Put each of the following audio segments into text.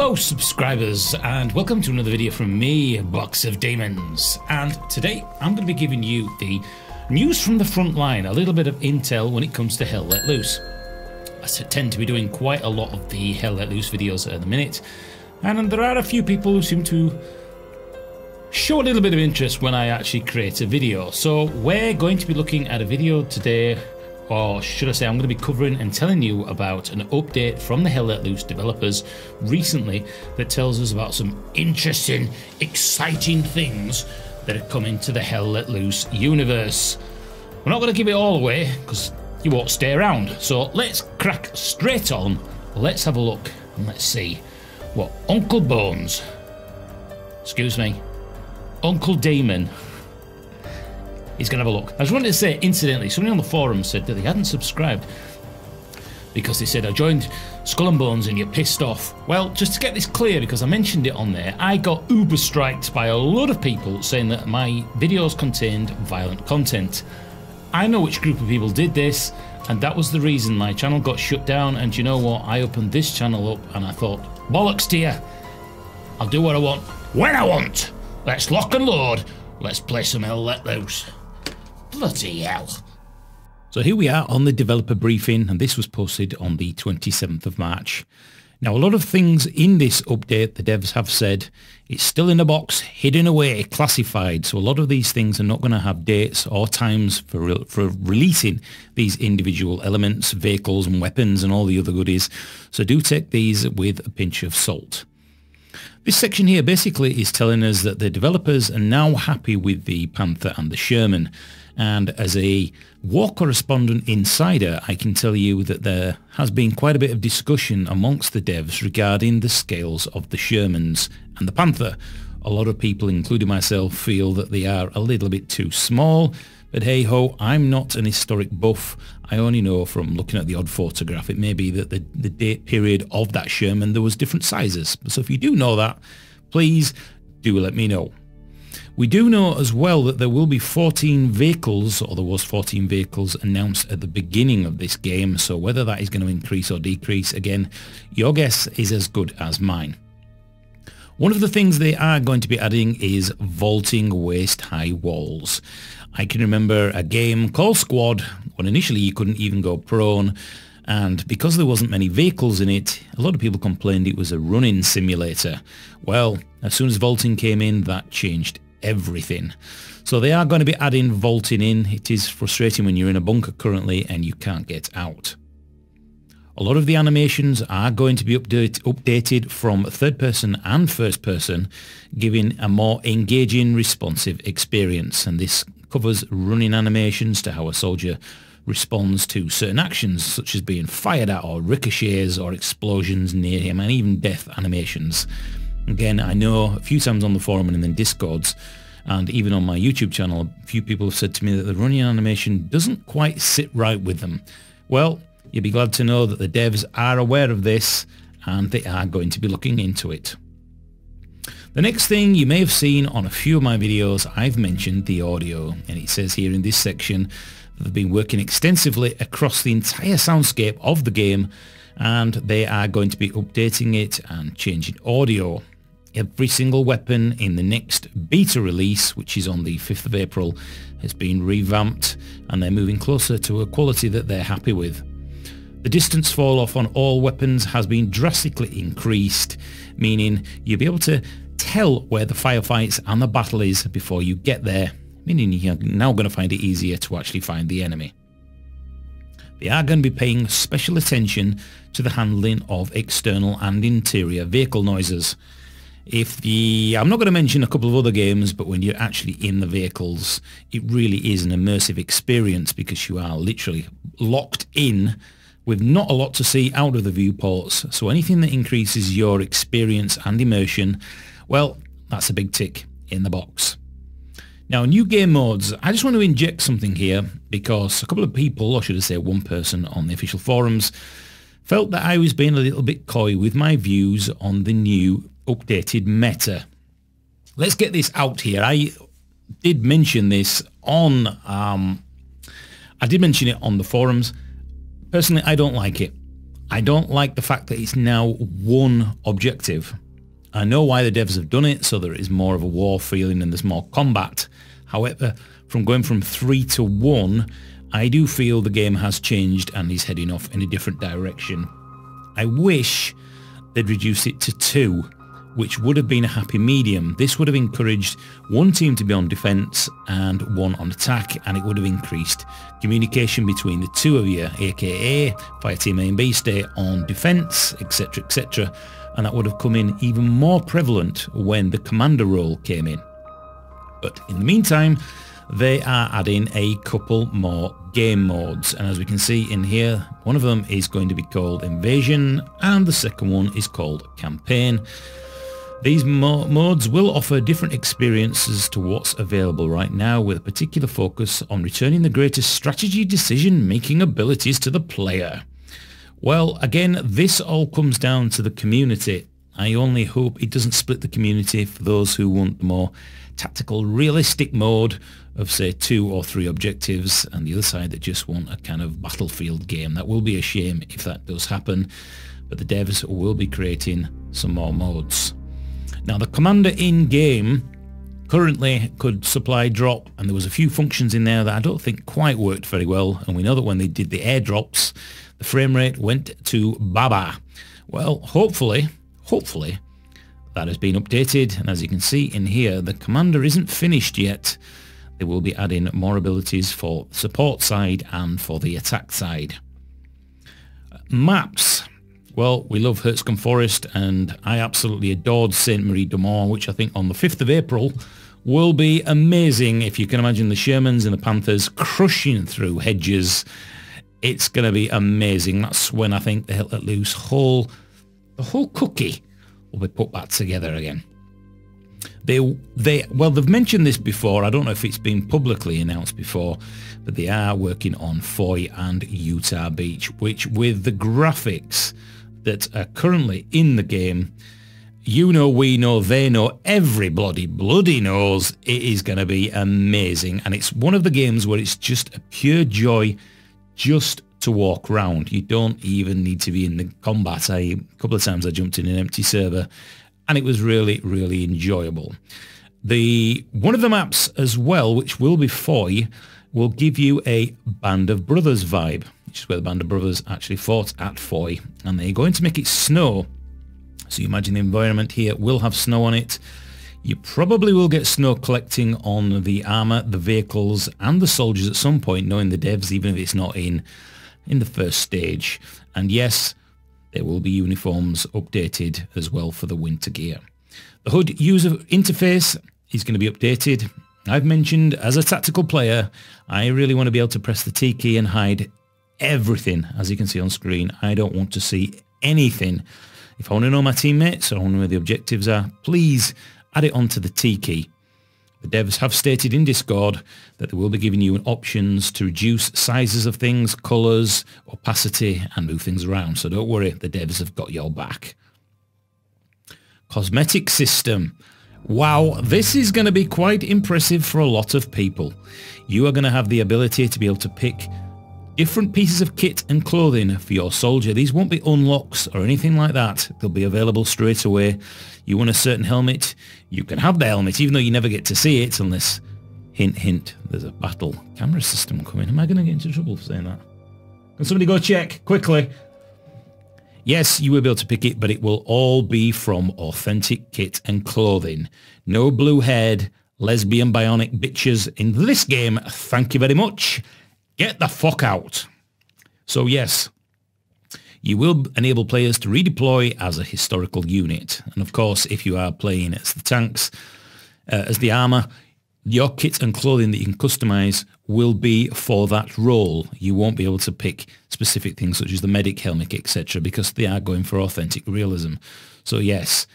Hello subscribers and welcome to another video from me, Box of Demons, and today I'm going to be giving you the news from the front line, a little bit of intel when it comes to Hell Let Loose. I tend to be doing quite a lot of the Hell Let Loose videos at the minute, and there are a few people who seem to show a little bit of interest when I actually create a video. So we're going to be looking at a video today, or should I say I'm going to be covering and telling you about an update from the Hell Let Loose developers recently that tells us about some interesting, exciting things that are coming to the Hell Let Loose universe. We're not going to give it all away because you won't stay around, so let's crack straight on. Let's have a look and let's see what Uncle Bones, excuse me, Uncle Damon, he's going to have a look. I just wanted to say, incidentally, somebody on the forum said that they hadn't subscribed because they said, I joined Skull and Bones and you're pissed off. Well, just to get this clear, because I mentioned it on there, I got uber-striked by a lot of people saying that my videos contained violent content. I know which group of people did this, and that was the reason my channel got shut down. And you know what? I opened this channel up and I thought, bollocks to you. I'll do what I want, when I want. Let's lock and load. Let's play some Hell Let Loose. Bloody hell. So here we are on the developer briefing, and this was posted on the 27th of March. Now, a lot of things in this update, the devs have said, it's still in a box, hidden away, classified. So a lot of these things are not going to have dates or times for releasing these individual elements, vehicles and weapons and all the other goodies. So do take these with a pinch of salt. This section here basically is telling us that the developers are now happy with the Panther and the Sherman. And as a war correspondent insider, I can tell you that there has been quite a bit of discussion amongst the devs regarding the scales of the Shermans and the Panther. A lot of people, including myself, feel that they are a little bit too small. But hey ho, I'm not an historic buff. I only know from looking at the odd photograph. It may be that the date period of that Sherman there was different sizes. So if you do know that, please do let me know. We do know as well that there will be 14 vehicles, or there was 14 vehicles announced at the beginning of this game. So whether that is going to increase or decrease, again, your guess is as good as mine. One of the things they are going to be adding is vaulting waist-high walls. I can remember a game called Squad when initially you couldn't even go prone, and because there wasn't many vehicles in it, a lot of people complained it was a running simulator. Well, as soon as vaulting came in, that changed everything. So they are going to be adding vaulting in. It is frustrating when you're in a bunker currently and you can't get out. A lot of the animations are going to be updated from third person and first person, giving a more engaging, responsive experience. And this covers running animations to how a soldier responds to certain actions, such as being fired at or ricochets or explosions near him, and even death animations. Again, I know a few times on the forum and in the Discords, and even on my YouTube channel, a few people have said to me that the running animation doesn't quite sit right with them. Well, you'll be glad to know that the devs are aware of this and they are going to be looking into it. The next thing you may have seen on a few of my videos, I've mentioned the audio, and it says here in this section that they've been working extensively across the entire soundscape of the game, and they are going to be updating it and changing audio. Every single weapon in the next beta release, which is on the 5th of April, has been revamped, and they're moving closer to a quality that they're happy with. The distance fall off on all weapons has been drastically increased, meaning you'll be able to tell where the firefights and the battle is before you get there, meaning you're now going to find it easier to actually find the enemy. They are going to be paying special attention to the handling of external and interior vehicle noises. I'm not going to mention a couple of other games, but when you're actually in the vehicles, it really is an immersive experience because you are literally locked in with not a lot to see out of the viewports. So anything that increases your experience and immersion, well, that's a big tick in the box. Now, new game modes. I just want to inject something here because a couple of people, or should I say one person on the official forums, felt that I was being a little bit coy with my views on the new updated meta. Let's get this out here. I did mention this on the forums. Personally, I don't like it. I don't like the fact that it's now one objective. I know why the devs have done it, so there is more of a war feeling and there's more combat. However, from going from 3 to 1, I do feel the game has changed and is heading off in a different direction. I wish they'd reduce it to 2, which would have been a happy medium. This would have encouraged one team to be on defence and one on attack, and it would have increased communication between the two of you, aka Fireteam A and B stay on defence, etc, etc, and that would have come in even more prevalent when the commander role came in. But in the meantime, they are adding a couple more game modes, and as we can see in here, one of them is going to be called Invasion and the second one is called Campaign. These modes will offer different experiences to what's available right now, with a particular focus on returning the greatest strategy decision-making abilities to the player. Well, again, this all comes down to the community. I only hope it doesn't split the community for those who want the more tactical, realistic mode of, say, 2 or 3 objectives, and the other side that just want a kind of battlefield game. That will be a shame if that does happen, but the devs will be creating some more modes. Now, the commander in-game currently could supply drop, and there was a few functions in there that I don't think quite worked very well, and we know that when they did the airdrops, the frame rate went to baba. Well, hopefully, that has been updated, and as you can see in here, the commander isn't finished yet. They will be adding more abilities for the support side and for the attack side. Maps. Well, we love Hertzcombe Forest, and I absolutely adored Saint Marie de Mort, which I think on the 5th of April will be amazing. If you can imagine the Shermans and the Panthers crushing through hedges, it's going to be amazing. That's when I think the Hell Let Loose the whole cookie will be put back together again. Well, they've mentioned this before. I don't know if it's been publicly announced before, but they are working on FOY and Utah Beach, which with the graphics that are currently in the game, you know, we know, they know, everybody bloody knows it is going to be amazing. And it's one of the games where it's just a pure joy just to walk around. You don't even need to be in the combat. A couple of times I jumped in an empty server and it was really, really enjoyable. One of the maps as well, which will be FOY, will give you a Band of Brothers vibe, which is where the Band of Brothers actually fought at FOY, and they're going to make it snow. So you imagine the environment here will have snow on it. You probably will get snow collecting on the armour, the vehicles and the soldiers at some point, knowing the devs, even if it's not in the first stage. And yes, there will be uniforms updated as well for the winter gear. The HUD user interface is going to be updated. I've mentioned, as a tactical player, I really want to be able to press the T key and hide everything. As you can see on screen, I don't want to see anything. If I want to know my teammates or I want to know where the objectives are, please add it onto the T key. The devs have stated in Discord that they will be giving you options to reduce sizes of things, colours, opacity, and move things around. So don't worry, the devs have got your back. Cosmetic system. Wow, this is going to be quite impressive for a lot of people. You are going to have the ability to be able to pick different pieces of kit and clothing for your soldier. These won't be unlocks or anything like that. They'll be available straight away. You want a certain helmet, you can have the helmet, even though you never get to see it unless, hint, hint, there's a battle camera system coming. Am I going to get into trouble for saying that? Can somebody go check quickly? Yes, you will be able to pick it, but it will all be from authentic kit and clothing. No blue-haired, lesbian bionic bitches in this game. Thank you very much. Get the fuck out. So yes, you will enable players to redeploy as a historical unit. And of course, if you are playing as the tanks, as the armour, your kit and clothing that you can customise will be for that role. You won't be able to pick specific things such as the medic helmet, etc., because they are going for authentic realism. So yes,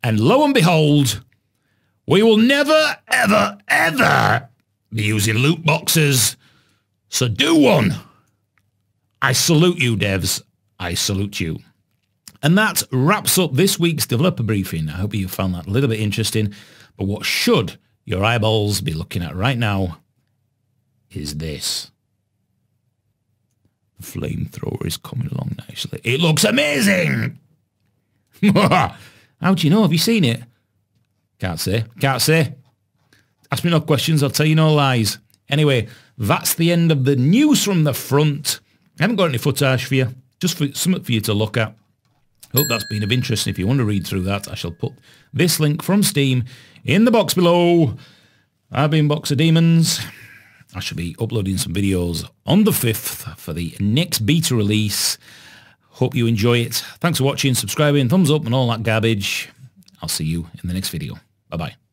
and lo and behold, we will never, ever, ever be using loot boxes. So do one. I salute you, devs. I salute you. And that wraps up this week's developer briefing. I hope you found that a little bit interesting. But what should your eyeballs be looking at right now is this. The flamethrower is coming along nicely. It looks amazing! How do you know? Have you seen it? Can't say. Can't say. Ask me no questions, I'll tell you no lies. Anyway, that's the end of the news from the front. I haven't got any footage for you. Just something for you to look at. Hope that's been of interest. If you want to read through that, I shall put this link from Steam in the box below. I've been Box of Demons. I shall be uploading some videos on the 5th for the next beta release. Hope you enjoy it. Thanks for watching, subscribing, thumbs up and all that garbage. I'll see you in the next video. Bye-bye.